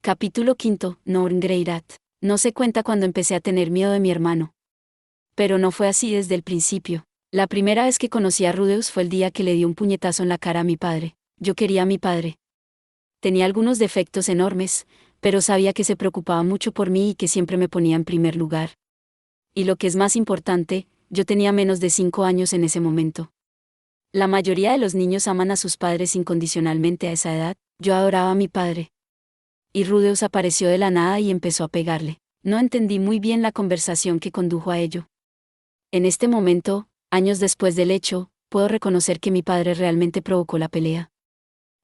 Capítulo quinto. Norngreirat. No se cuenta cuando empecé a tener miedo de mi hermano. Pero no fue así desde el principio. La primera vez que conocí a Rudeus fue el día que le dio un puñetazo en la cara a mi padre. Yo quería a mi padre. Tenía algunos defectos enormes, pero sabía que se preocupaba mucho por mí y que siempre me ponía en primer lugar. Y lo que es más importante, yo tenía menos de 5 años en ese momento. La mayoría de los niños aman a sus padres incondicionalmente a esa edad. Yo adoraba a mi padre. Y Rudeus apareció de la nada y empezó a pegarle. No entendí muy bien la conversación que condujo a ello. En este momento, años después del hecho, puedo reconocer que mi padre realmente provocó la pelea.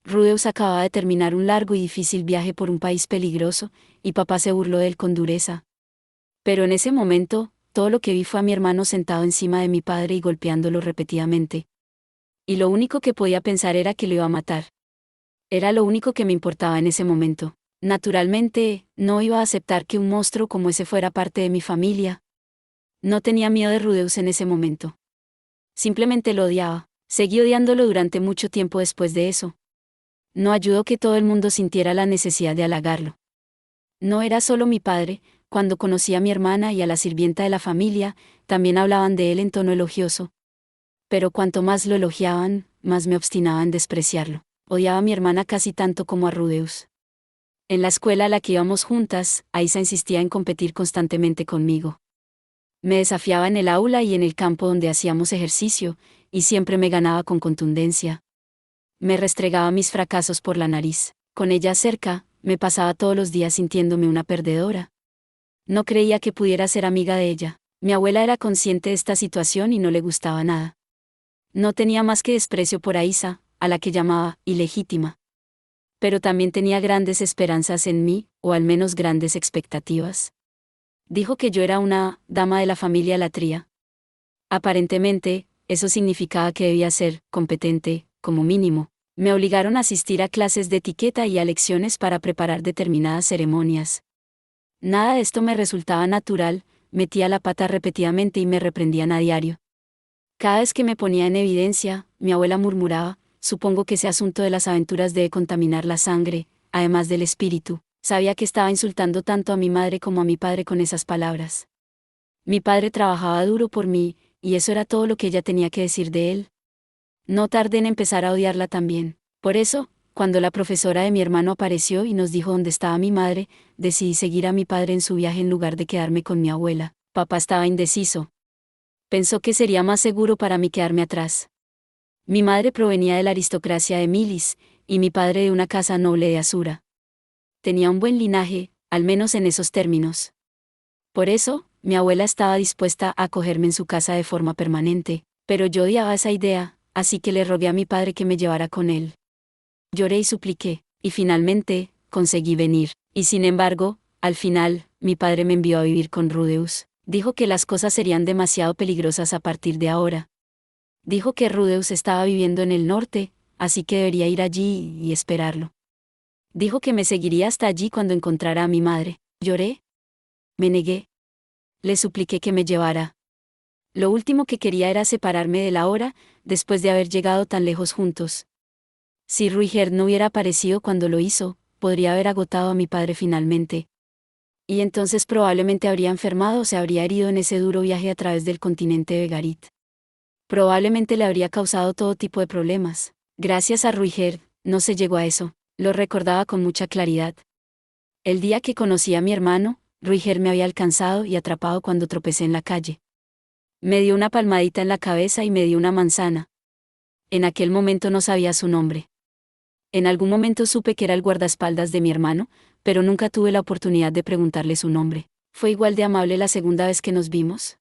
Rudeus acababa de terminar un largo y difícil viaje por un país peligroso, y papá se burló de él con dureza. Pero en ese momento, todo lo que vi fue a mi hermano sentado encima de mi padre y golpeándolo repetidamente. Y lo único que podía pensar era que lo iba a matar. Era lo único que me importaba en ese momento. Naturalmente, no iba a aceptar que un monstruo como ese fuera parte de mi familia. No tenía miedo de Rudeus en ese momento. Simplemente lo odiaba. Seguí odiándolo durante mucho tiempo después de eso. No ayudó que todo el mundo sintiera la necesidad de halagarlo. No era solo mi padre, cuando conocí a mi hermana y a la sirvienta de la familia, también hablaban de él en tono elogioso. Pero cuanto más lo elogiaban, más me obstinaba en despreciarlo. Odiaba a mi hermana casi tanto como a Rudeus. En la escuela a la que íbamos juntas, Aisa insistía en competir constantemente conmigo. Me desafiaba en el aula y en el campo donde hacíamos ejercicio, y siempre me ganaba con contundencia. Me restregaba mis fracasos por la nariz. Con ella cerca, me pasaba todos los días sintiéndome una perdedora. No creía que pudiera ser amiga de ella. Mi abuela era consciente de esta situación y no le gustaba nada. No tenía más que desprecio por Aisa, a la que llamaba ilegítima. Pero también tenía grandes esperanzas en mí, o al menos grandes expectativas. Dijo que yo era una dama de la familia Latría. Aparentemente, eso significaba que debía ser competente, como mínimo. Me obligaron a asistir a clases de etiqueta y a lecciones para preparar determinadas ceremonias. Nada de esto me resultaba natural, metía la pata repetidamente y me reprendían a diario. Cada vez que me ponía en evidencia, mi abuela murmuraba: supongo que ese asunto de las aventuras debe contaminar la sangre, además del espíritu. Sabía que estaba insultando tanto a mi madre como a mi padre con esas palabras. Mi padre trabajaba duro por mí, y eso era todo lo que ella tenía que decir de él. No tardé en empezar a odiarla también. Por eso, cuando la profesora de mi hermano apareció y nos dijo dónde estaba mi madre, decidí seguir a mi padre en su viaje en lugar de quedarme con mi abuela. Papá estaba indeciso. Pensó que sería más seguro para mí quedarme atrás. Mi madre provenía de la aristocracia de Milis, y mi padre de una casa noble de Asura. Tenía un buen linaje, al menos en esos términos. Por eso, mi abuela estaba dispuesta a acogerme en su casa de forma permanente, pero yo odiaba esa idea, así que le rogué a mi padre que me llevara con él. Lloré y supliqué, y finalmente, conseguí venir. Y sin embargo, al final, mi padre me envió a vivir con Rudeus. Dijo que las cosas serían demasiado peligrosas a partir de ahora. Dijo que Rudeus estaba viviendo en el norte, así que debería ir allí y esperarlo. Dijo que me seguiría hasta allí cuando encontrara a mi madre. Lloré. Me negué. Le supliqué que me llevara. Lo último que quería era separarme de Laura, después de haber llegado tan lejos juntos. Si Ruiger no hubiera aparecido cuando lo hizo, podría haber agotado a mi padre finalmente. Y entonces probablemente habría enfermado o se habría herido en ese duro viaje a través del continente de Garit. Probablemente le habría causado todo tipo de problemas. Gracias a Ruiger, no se llegó a eso. Lo recordaba con mucha claridad. El día que conocí a mi hermano, Ruiger me había alcanzado y atrapado cuando tropecé en la calle. Me dio una palmadita en la cabeza y me dio una manzana. En aquel momento no sabía su nombre. En algún momento supe que era el guardaespaldas de mi hermano, pero nunca tuve la oportunidad de preguntarle su nombre. ¿Fue igual de amable la segunda vez que nos vimos?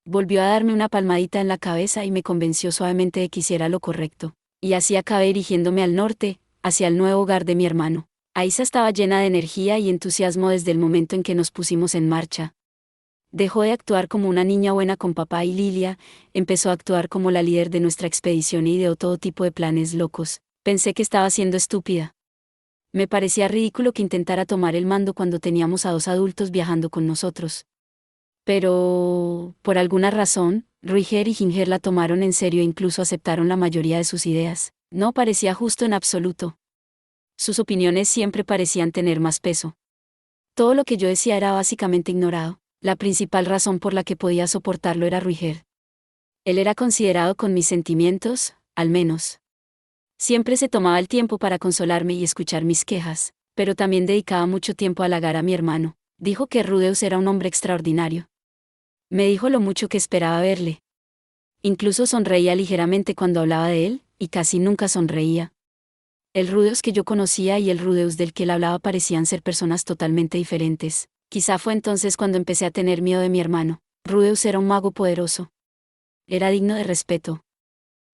Volvió a darme una palmadita en la cabeza y me convenció suavemente de que hiciera lo correcto. Y así acabé dirigiéndome al norte, hacia el nuevo hogar de mi hermano. Aisa estaba llena de energía y entusiasmo desde el momento en que nos pusimos en marcha. Dejó de actuar como una niña buena con papá y Lilia, empezó a actuar como la líder de nuestra expedición y ideó todo tipo de planes locos. Pensé que estaba siendo estúpida. Me parecía ridículo que intentara tomar el mando cuando teníamos a 2 adultos viajando con nosotros. Pero, por alguna razón, Ruiger y Ginger la tomaron en serio e incluso aceptaron la mayoría de sus ideas. No parecía justo en absoluto. Sus opiniones siempre parecían tener más peso. Todo lo que yo decía era básicamente ignorado. La principal razón por la que podía soportarlo era Ruiger. Él era considerado con mis sentimientos, al menos. Siempre se tomaba el tiempo para consolarme y escuchar mis quejas, pero también dedicaba mucho tiempo a halagar a mi hermano. Dijo que Rudeus era un hombre extraordinario. Me dijo lo mucho que esperaba verle. Incluso sonreía ligeramente cuando hablaba de él, y casi nunca sonreía. El Rudeus que yo conocía y el Rudeus del que él hablaba parecían ser personas totalmente diferentes. Quizá fue entonces cuando empecé a tener miedo de mi hermano. Rudeus era un mago poderoso. Era digno de respeto.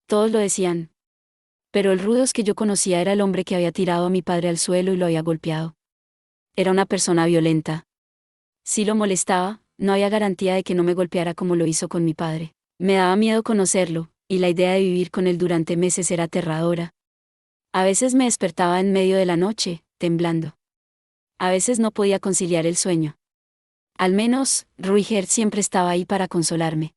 Todos lo decían. Pero el Rudeus que yo conocía era el hombre que había tirado a mi padre al suelo y lo había golpeado. Era una persona violenta. Si lo molestaba, no había garantía de que no me golpeara como lo hizo con mi padre. Me daba miedo conocerlo, y la idea de vivir con él durante meses era aterradora. A veces me despertaba en medio de la noche, temblando. A veces no podía conciliar el sueño. Al menos, Ruiger siempre estaba ahí para consolarme.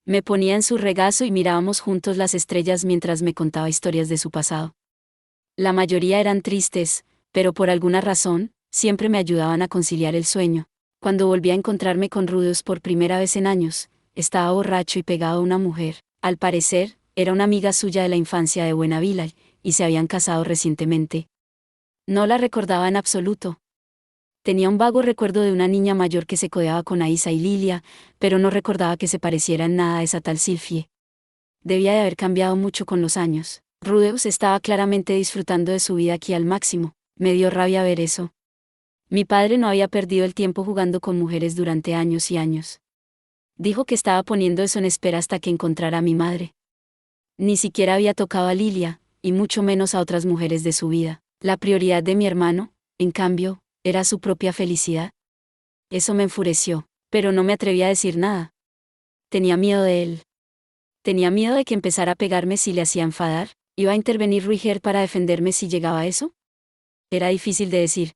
Me ponía en su regazo y mirábamos juntos las estrellas mientras me contaba historias de su pasado. La mayoría eran tristes, pero por alguna razón, siempre me ayudaban a conciliar el sueño. Cuando volví a encontrarme con Rudeus por primera vez en años, estaba borracho y pegado a una mujer. Al parecer, era una amiga suya de la infancia de Buenavilla, y se habían casado recientemente. No la recordaba en absoluto. Tenía un vago recuerdo de una niña mayor que se codeaba con Aisa y Lilia, pero no recordaba que se pareciera en nada a esa tal Sylphie. Debía de haber cambiado mucho con los años. Rudeus estaba claramente disfrutando de su vida aquí al máximo. Me dio rabia ver eso. Mi padre no había perdido el tiempo jugando con mujeres durante años y años. Dijo que estaba poniendo eso en espera hasta que encontrara a mi madre. Ni siquiera había tocado a Lilia, y mucho menos a otras mujeres de su vida. La prioridad de mi hermano, en cambio, era su propia felicidad. Eso me enfureció, pero no me atreví a decir nada. Tenía miedo de él. Tenía miedo de que empezara a pegarme si le hacía enfadar. ¿Iba a intervenir Ruiger para defenderme si llegaba a eso? Era difícil de decir.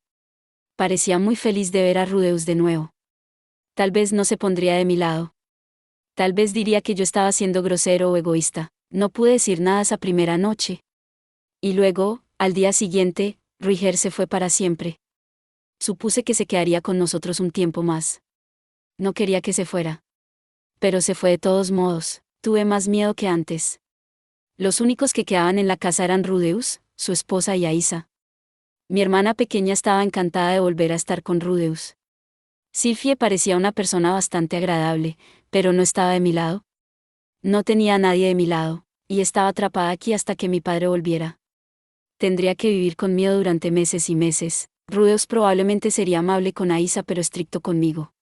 Parecía muy feliz de ver a Rudeus de nuevo. Tal vez no se pondría de mi lado. Tal vez diría que yo estaba siendo grosero o egoísta. No pude decir nada esa primera noche. Y luego, al día siguiente, Ruiger se fue para siempre. Supuse que se quedaría con nosotros un tiempo más. No quería que se fuera. Pero se fue de todos modos. Tuve más miedo que antes. Los únicos que quedaban en la casa eran Rudeus, su esposa y Aisa. Mi hermana pequeña estaba encantada de volver a estar con Rudeus. Sylphie parecía una persona bastante agradable, pero no estaba de mi lado. No tenía a nadie de mi lado, y estaba atrapada aquí hasta que mi padre volviera. Tendría que vivir con miedo durante meses y meses. Rudeus probablemente sería amable con Aisa pero estricto conmigo.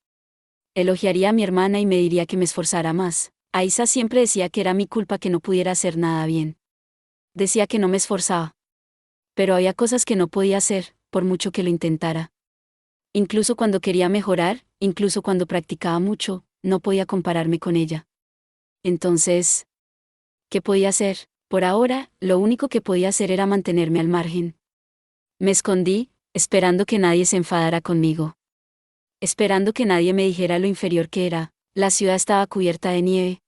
Elogiaría a mi hermana y me diría que me esforzara más. Aisa siempre decía que era mi culpa que no pudiera hacer nada bien. Decía que no me esforzaba. Pero había cosas que no podía hacer, por mucho que lo intentara. Incluso cuando quería mejorar, incluso cuando practicaba mucho, no podía compararme con ella. Entonces, ¿qué podía hacer? Por ahora, lo único que podía hacer era mantenerme al margen. Me escondí, esperando que nadie se enfadara conmigo. Esperando que nadie me dijera lo inferior que era. La ciudad estaba cubierta de nieve.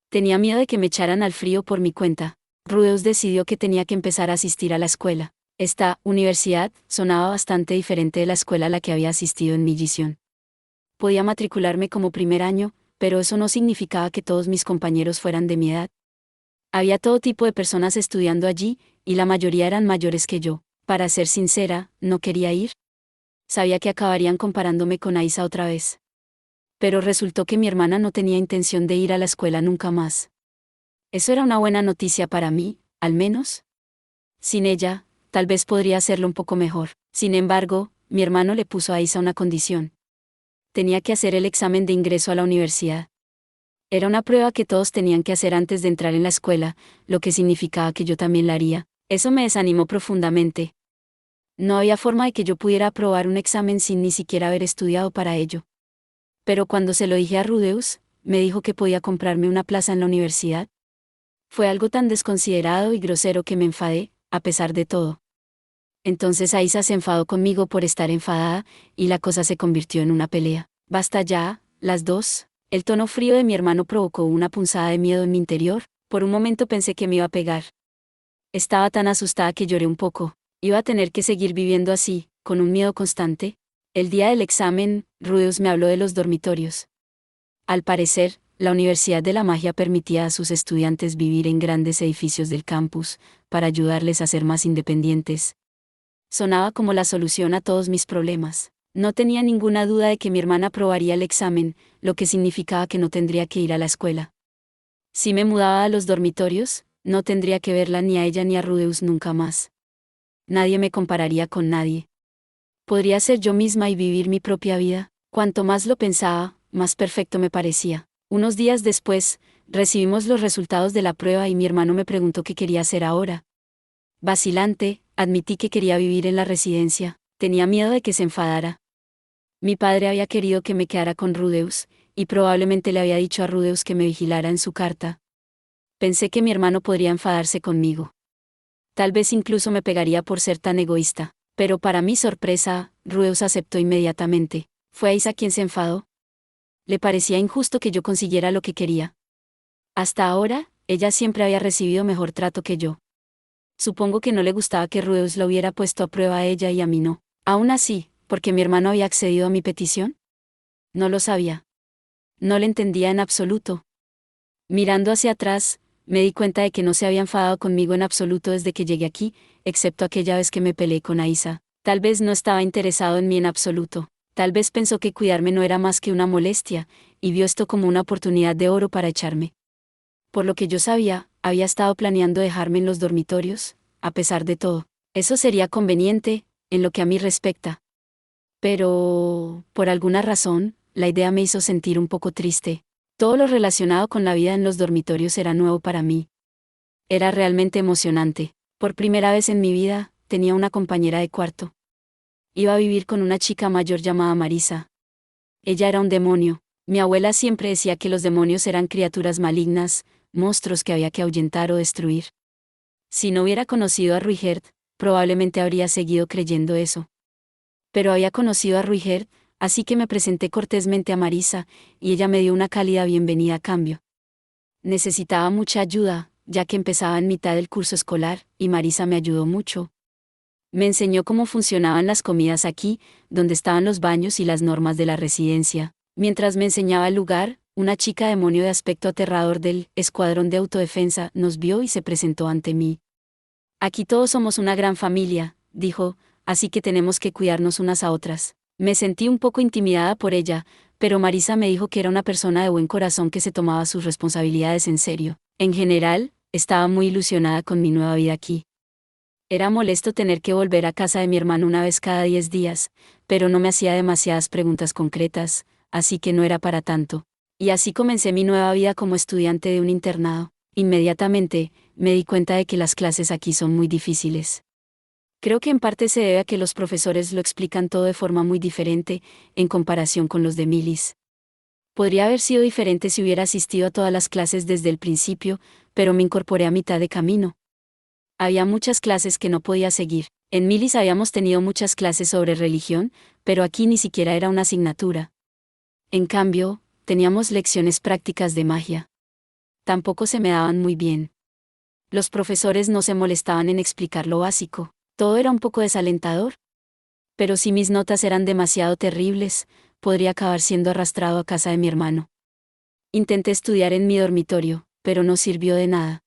Tenía miedo de que me echaran al frío por mi cuenta. Rudeus decidió que tenía que empezar a asistir a la escuela. Esta universidad sonaba bastante diferente de la escuela a la que había asistido en Millision. Podía matricularme como primer año, pero eso no significaba que todos mis compañeros fueran de mi edad. Había todo tipo de personas estudiando allí, y la mayoría eran mayores que yo. Para ser sincera, no quería ir. Sabía que acabarían comparándome con Aisa otra vez. Pero resultó que mi hermana no tenía intención de ir a la escuela nunca más. Eso era una buena noticia para mí, al menos. Sin ella, tal vez podría hacerlo un poco mejor. Sin embargo, mi hermano le puso a Aisa una condición. Tenía que hacer el examen de ingreso a la universidad. Era una prueba que todos tenían que hacer antes de entrar en la escuela, lo que significaba que yo también la haría. Eso me desanimó profundamente. No había forma de que yo pudiera aprobar un examen sin ni siquiera haber estudiado para ello. Pero cuando se lo dije a Rudeus, me dijo que podía comprarme una plaza en la universidad. Fue algo tan desconsiderado y grosero que me enfadé, a pesar de todo. Entonces Aisa se enfadó conmigo por estar enfadada, y la cosa se convirtió en una pelea. Basta ya, las dos. El tono frío de mi hermano provocó una punzada de miedo en mi interior. Por un momento pensé que me iba a pegar. Estaba tan asustada que lloré un poco. Iba a tener que seguir viviendo así, con un miedo constante. El día del examen, Rudeus me habló de los dormitorios. Al parecer, la Universidad de la Magia permitía a sus estudiantes vivir en grandes edificios del campus, para ayudarles a ser más independientes. Sonaba como la solución a todos mis problemas. No tenía ninguna duda de que mi hermana aprobaría el examen, lo que significaba que no tendría que ir a la escuela. Si me mudaba a los dormitorios, no tendría que verla ni a ella ni a Rudeus nunca más. Nadie me compararía con nadie. Podría ser yo misma y vivir mi propia vida. Cuanto más lo pensaba, más perfecto me parecía. Unos días después, recibimos los resultados de la prueba y mi hermano me preguntó qué quería hacer ahora. Vacilante, admití que quería vivir en la residencia. Tenía miedo de que se enfadara. Mi padre había querido que me quedara con Rudeus, y probablemente le había dicho a Rudeus que me vigilara en su carta. Pensé que mi hermano podría enfadarse conmigo. Tal vez incluso me pegaría por ser tan egoísta, pero para mi sorpresa, Rudeus aceptó inmediatamente. ¿Fue Aisa quien se enfadó? Le parecía injusto que yo consiguiera lo que quería. Hasta ahora, ella siempre había recibido mejor trato que yo. Supongo que no le gustaba que Rudeus lo hubiera puesto a prueba a ella y a mí no. Aún así, ¿porque mi hermano había accedido a mi petición? No lo sabía. No le entendía en absoluto. Mirando hacia atrás, me di cuenta de que no se había enfadado conmigo en absoluto desde que llegué aquí, excepto aquella vez que me peleé con Aisa. Tal vez no estaba interesado en mí en absoluto. Tal vez pensó que cuidarme no era más que una molestia, y vio esto como una oportunidad de oro para echarme. Por lo que yo sabía, había estado planeando dejarme en los dormitorios, a pesar de todo. Eso sería conveniente, en lo que a mí respecta. Pero, por alguna razón, la idea me hizo sentir un poco triste. Todo lo relacionado con la vida en los dormitorios era nuevo para mí. Era realmente emocionante. Por primera vez en mi vida, tenía una compañera de cuarto. Iba a vivir con una chica mayor llamada Marisa. Ella era un demonio. Mi abuela siempre decía que los demonios eran criaturas malignas, monstruos que había que ahuyentar o destruir. Si no hubiera conocido a Ruigert, probablemente habría seguido creyendo eso. Pero había conocido a Ruigert, así que me presenté cortésmente a Marisa, y ella me dio una cálida bienvenida a cambio. Necesitaba mucha ayuda, ya que empezaba en mitad del curso escolar, y Marisa me ayudó mucho. Me enseñó cómo funcionaban las comidas aquí, donde estaban los baños y las normas de la residencia. Mientras me enseñaba el lugar, una chica demonio de aspecto aterrador del escuadrón de autodefensa nos vio y se presentó ante mí. Aquí todos somos una gran familia, dijo, así que tenemos que cuidarnos unas a otras. Me sentí un poco intimidada por ella, pero Marisa me dijo que era una persona de buen corazón que se tomaba sus responsabilidades en serio. En general, estaba muy ilusionada con mi nueva vida aquí. Era molesto tener que volver a casa de mi hermano una vez cada 10 días, pero no me hacía demasiadas preguntas concretas, así que no era para tanto. Y así comencé mi nueva vida como estudiante de un internado. Inmediatamente, me di cuenta de que las clases aquí son muy difíciles. Creo que en parte se debe a que los profesores lo explican todo de forma muy diferente, en comparación con los de Milis. Podría haber sido diferente si hubiera asistido a todas las clases desde el principio, pero me incorporé a mitad de camino. Había muchas clases que no podía seguir. En Milis habíamos tenido muchas clases sobre religión, pero aquí ni siquiera era una asignatura. En cambio, teníamos lecciones prácticas de magia. Tampoco se me daban muy bien. Los profesores no se molestaban en explicar lo básico. Todo era un poco desalentador. Pero si mis notas eran demasiado terribles, podría acabar siendo arrastrado a casa de mi hermano. Intenté estudiar en mi dormitorio, pero no sirvió de nada.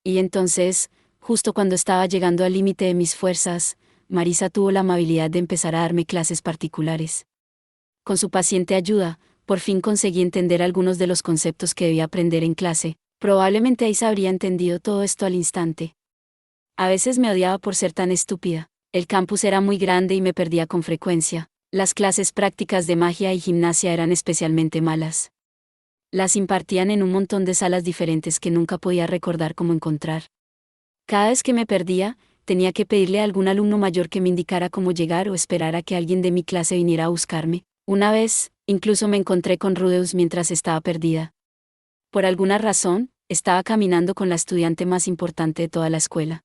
Y entonces, justo cuando estaba llegando al límite de mis fuerzas, Marisa tuvo la amabilidad de empezar a darme clases particulares. Con su paciente ayuda, por fin conseguí entender algunos de los conceptos que debía aprender en clase. Probablemente Aisa habría entendido todo esto al instante. A veces me odiaba por ser tan estúpida. El campus era muy grande y me perdía con frecuencia. Las clases prácticas de magia y gimnasia eran especialmente malas. Las impartían en un montón de salas diferentes que nunca podía recordar cómo encontrar. Cada vez que me perdía, tenía que pedirle a algún alumno mayor que me indicara cómo llegar o esperar a que alguien de mi clase viniera a buscarme. Una vez, incluso me encontré con Rudeus mientras estaba perdida. Por alguna razón, estaba caminando con la estudiante más importante de toda la escuela.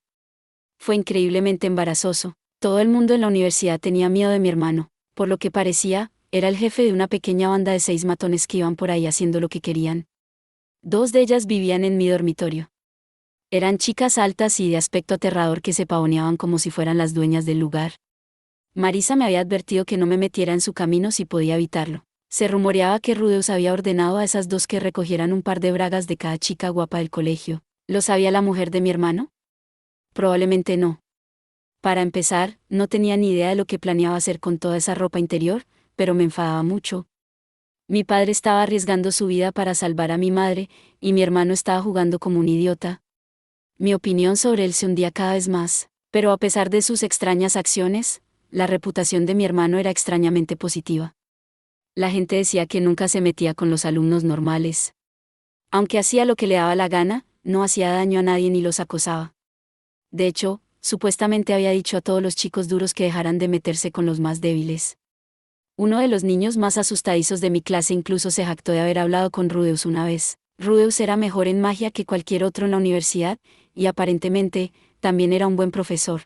Fue increíblemente embarazoso. Todo el mundo en la universidad tenía miedo de mi hermano. Por lo que parecía, era el jefe de una pequeña banda de 6 matones que iban por ahí haciendo lo que querían. 2 de ellas vivían en mi dormitorio. Eran chicas altas y de aspecto aterrador que se pavoneaban como si fueran las dueñas del lugar. Marisa me había advertido que no me metiera en su camino si podía evitarlo. Se rumoreaba que Rudeus había ordenado a esas dos que recogieran un par de bragas de cada chica guapa del colegio. ¿Lo sabía la mujer de mi hermano? Probablemente no. Para empezar, no tenía ni idea de lo que planeaba hacer con toda esa ropa interior, pero me enfadaba mucho. Mi padre estaba arriesgando su vida para salvar a mi madre, y mi hermano estaba jugando como un idiota. Mi opinión sobre él se hundía cada vez más, pero a pesar de sus extrañas acciones, la reputación de mi hermano era extrañamente positiva. La gente decía que nunca se metía con los alumnos normales. Aunque hacía lo que le daba la gana, no hacía daño a nadie ni los acosaba. De hecho, supuestamente había dicho a todos los chicos duros que dejaran de meterse con los más débiles. Uno de los niños más asustadizos de mi clase incluso se jactó de haber hablado con Rudeus una vez. Rudeus era mejor en magia que cualquier otro en la universidad, y aparentemente, también era un buen profesor.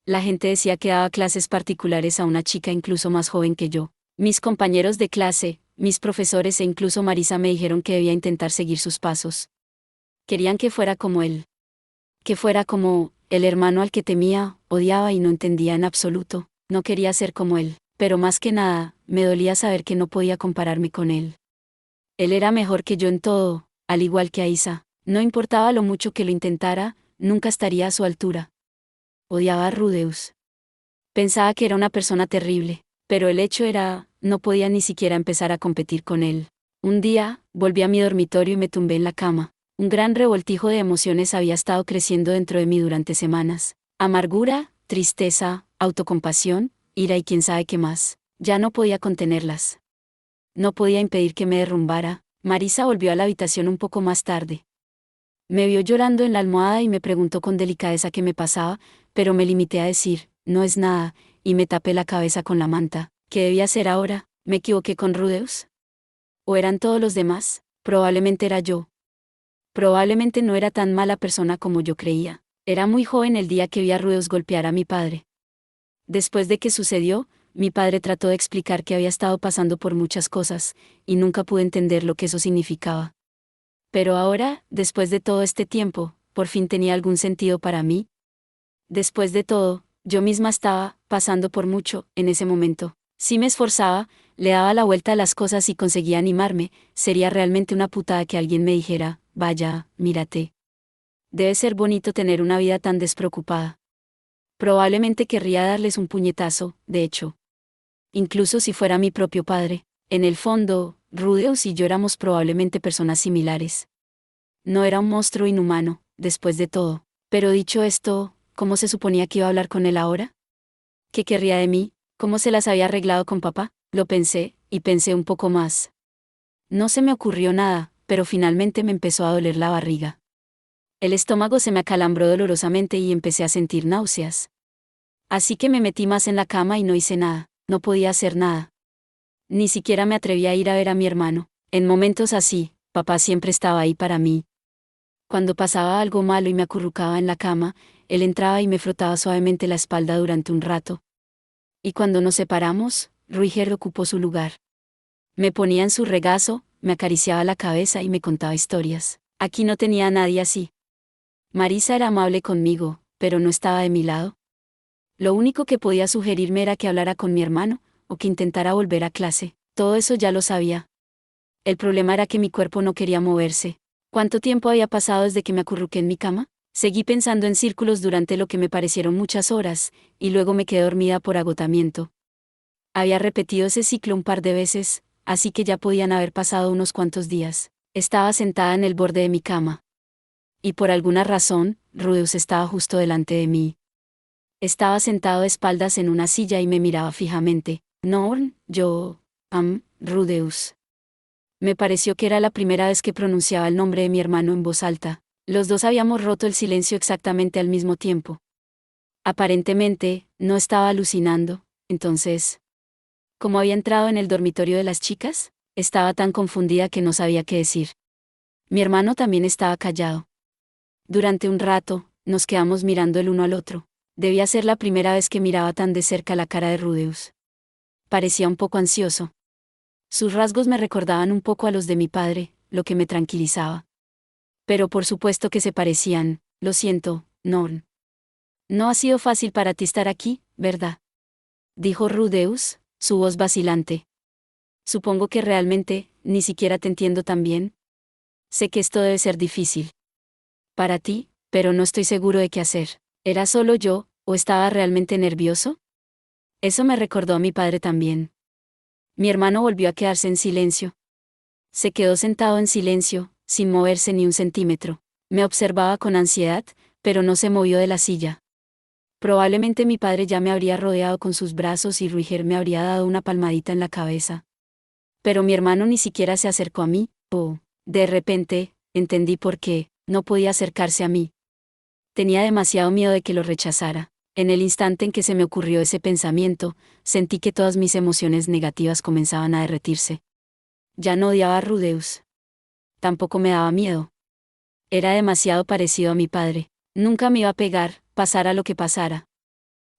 La gente decía que daba clases particulares a una chica incluso más joven que yo. Mis compañeros de clase, mis profesores e incluso Marisa me dijeron que debía intentar seguir sus pasos. Querían que fuera como él. Que fuera como el hermano al que temía, odiaba y no entendía en absoluto. No quería ser como él, pero más que nada, me dolía saber que no podía compararme con él. Él era mejor que yo en todo, al igual que Aisa. No importaba lo mucho que lo intentara, nunca estaría a su altura. Odiaba a Rudeus. Pensaba que era una persona terrible, pero el hecho era, no podía ni siquiera empezar a competir con él. Un día, volví a mi dormitorio y me tumbé en la cama. Un gran revoltijo de emociones había estado creciendo dentro de mí durante semanas. Amargura, tristeza, autocompasión, ira y quién sabe qué más. Ya no podía contenerlas. No podía impedir que me derrumbara. Marisa volvió a la habitación un poco más tarde. Me vio llorando en la almohada y me preguntó con delicadeza qué me pasaba, pero me limité a decir, no es nada, y me tapé la cabeza con la manta. ¿Qué debía hacer ahora? ¿Me equivoqué con Rudeus? ¿O eran todos los demás? Probablemente era yo. Probablemente no era tan mala persona como yo creía. Era muy joven el día que vi a Rudeus golpear a mi padre. Después de que sucedió, mi padre trató de explicar que había estado pasando por muchas cosas, y nunca pude entender lo que eso significaba. Pero ahora, después de todo este tiempo, por fin tenía algún sentido para mí. Después de todo, yo misma estaba pasando por mucho en ese momento. Si me esforzaba, le daba la vuelta a las cosas y conseguía animarme, sería realmente una putada que alguien me dijera, vaya, mírate. Debe ser bonito tener una vida tan despreocupada. Probablemente querría darles un puñetazo, de hecho. Incluso si fuera mi propio padre. En el fondo, Rudeus y yo éramos probablemente personas similares. No era un monstruo inhumano, después de todo. Pero dicho esto, ¿cómo se suponía que iba a hablar con él ahora? ¿Qué querría de mí? ¿Cómo se las había arreglado con papá? Lo pensé, y pensé un poco más. No se me ocurrió nada, pero finalmente me empezó a doler la barriga. El estómago se me acalambró dolorosamente y empecé a sentir náuseas. Así que me metí más en la cama y no hice nada, no podía hacer nada. Ni siquiera me atreví a ir a ver a mi hermano. En momentos así, papá siempre estaba ahí para mí. Cuando pasaba algo malo y me acurrucaba en la cama, él entraba y me frotaba suavemente la espalda durante un rato. Y cuando nos separamos, Ruiger ocupó su lugar. Me ponía en su regazo, me acariciaba la cabeza y me contaba historias. Aquí no tenía a nadie así. Marisa era amable conmigo, pero no estaba de mi lado. Lo único que podía sugerirme era que hablara con mi hermano, o que intentara volver a clase. Todo eso ya lo sabía. El problema era que mi cuerpo no quería moverse. ¿Cuánto tiempo había pasado desde que me acurruqué en mi cama? Seguí pensando en círculos durante lo que me parecieron muchas horas, y luego me quedé dormida por agotamiento. Había repetido ese ciclo un par de veces, así que ya podían haber pasado unos cuantos días. Estaba sentada en el borde de mi cama. Y por alguna razón, Rudeus estaba justo delante de mí. Estaba sentado de espaldas en una silla y me miraba fijamente. Norn, Rudeus. Me pareció que era la primera vez que pronunciaba el nombre de mi hermano en voz alta. Los dos habíamos roto el silencio exactamente al mismo tiempo. Aparentemente, no estaba alucinando, entonces. ¿Cómo había entrado en el dormitorio de las chicas? Estaba tan confundida que no sabía qué decir. Mi hermano también estaba callado. Durante un rato, nos quedamos mirando el uno al otro. Debía ser la primera vez que miraba tan de cerca la cara de Rudeus. Parecía un poco ansioso. Sus rasgos me recordaban un poco a los de mi padre, lo que me tranquilizaba. Pero por supuesto que se parecían. Lo siento, Norn. No ha sido fácil para ti estar aquí, ¿verdad? Dijo Rudeus, su voz vacilante. Supongo que realmente, ni siquiera te entiendo tan bien. Sé que esto debe ser difícil para ti, pero no estoy seguro de qué hacer. ¿Era solo yo, o estaba realmente nervioso? Eso me recordó a mi padre también. Mi hermano volvió a quedarse en silencio. Se quedó sentado en silencio, sin moverse ni un centímetro. Me observaba con ansiedad, pero no se movió de la silla. Probablemente mi padre ya me habría rodeado con sus brazos y Ruiger me habría dado una palmadita en la cabeza. Pero mi hermano ni siquiera se acercó a mí. De repente, entendí por qué, no podía acercarse a mí. Tenía demasiado miedo de que lo rechazara. En el instante en que se me ocurrió ese pensamiento, sentí que todas mis emociones negativas comenzaban a derretirse. Ya no odiaba a Rudeus. Tampoco me daba miedo. Era demasiado parecido a mi padre. Nunca me iba a pegar, pasara lo que pasara.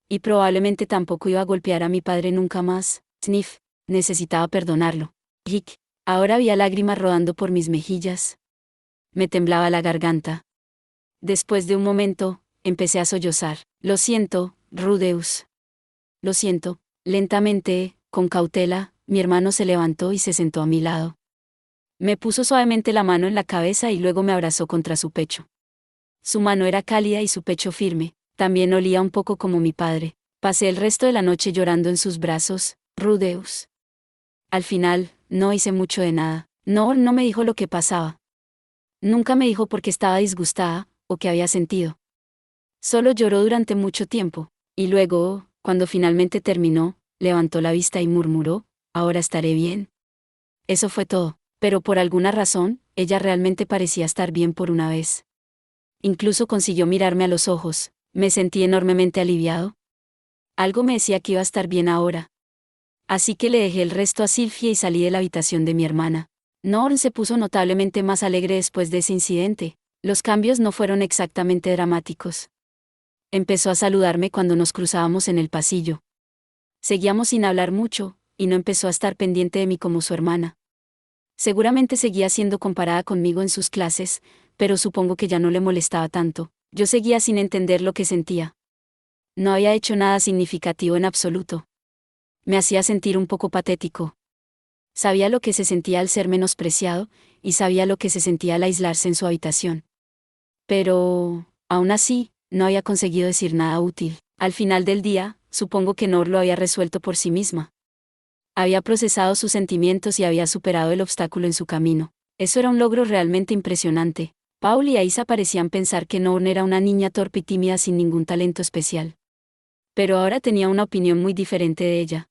Y probablemente tampoco iba a golpear a mi padre nunca más. Sniff. Necesitaba perdonarlo. Hic. Ahora había lágrimas rodando por mis mejillas. Me temblaba la garganta. Después de un momento, empecé a sollozar. Lo siento, Rudeus. Lo siento. Lentamente, con cautela, mi hermano se levantó y se sentó a mi lado. Me puso suavemente la mano en la cabeza y luego me abrazó contra su pecho. Su mano era cálida y su pecho firme. También olía un poco como mi padre. Pasé el resto de la noche llorando en sus brazos, Rudeus. Al final, no hice mucho de nada. No me dijo lo que pasaba. Nunca me dijo por qué estaba disgustada, o qué había sentido. Solo lloró durante mucho tiempo, y luego, cuando finalmente terminó, levantó la vista y murmuró, ahora estaré bien. Eso fue todo, pero por alguna razón, ella realmente parecía estar bien por una vez. Incluso consiguió mirarme a los ojos, me sentí enormemente aliviado. Algo me decía que iba a estar bien ahora. Así que le dejé el resto a Sylvia y salí de la habitación de mi hermana. Norn se puso notablemente más alegre después de ese incidente. Los cambios no fueron exactamente dramáticos. Empezó a saludarme cuando nos cruzábamos en el pasillo. Seguíamos sin hablar mucho, y no empezó a estar pendiente de mí como su hermana. Seguramente seguía siendo comparada conmigo en sus clases, pero supongo que ya no le molestaba tanto. Yo seguía sin entender lo que sentía. No había hecho nada significativo en absoluto. Me hacía sentir un poco patético. Sabía lo que se sentía al ser menospreciado, y sabía lo que se sentía al aislarse en su habitación. Pero, aún así, no había conseguido decir nada útil. Al final del día, supongo que Nor lo había resuelto por sí misma. Había procesado sus sentimientos y había superado el obstáculo en su camino. Eso era un logro realmente impresionante. Paul y Aisa parecían pensar que Nor era una niña torpe y tímida sin ningún talento especial. Pero ahora tenía una opinión muy diferente de ella.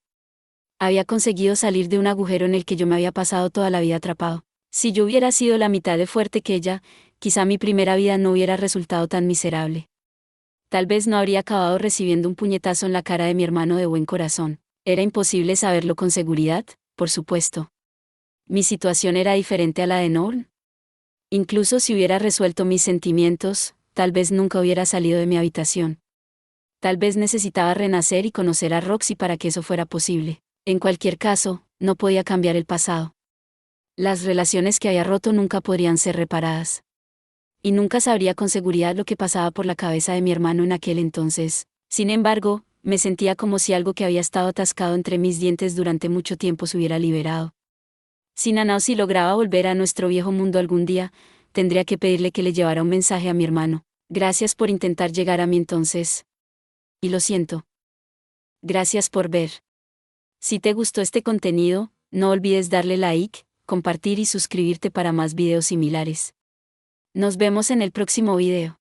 Había conseguido salir de un agujero en el que yo me había pasado toda la vida atrapado. Si yo hubiera sido la mitad de fuerte que ella, quizá mi primera vida no hubiera resultado tan miserable. Tal vez no habría acabado recibiendo un puñetazo en la cara de mi hermano de buen corazón. Era imposible saberlo con seguridad, por supuesto. Mi situación era diferente a la de Norn. Incluso si hubiera resuelto mis sentimientos, tal vez nunca hubiera salido de mi habitación. Tal vez necesitaba renacer y conocer a Roxy para que eso fuera posible. En cualquier caso, no podía cambiar el pasado. Las relaciones que había roto nunca podrían ser reparadas. Y nunca sabría con seguridad lo que pasaba por la cabeza de mi hermano en aquel entonces. Sin embargo, me sentía como si algo que había estado atascado entre mis dientes durante mucho tiempo se hubiera liberado. Si Nanaosi lograba volver a nuestro viejo mundo algún día, tendría que pedirle que le llevara un mensaje a mi hermano. Gracias por intentar llegar a mí entonces. Y lo siento. Gracias por ver. Si te gustó este contenido, no olvides darle like, compartir y suscribirte para más videos similares. Nos vemos en el próximo video.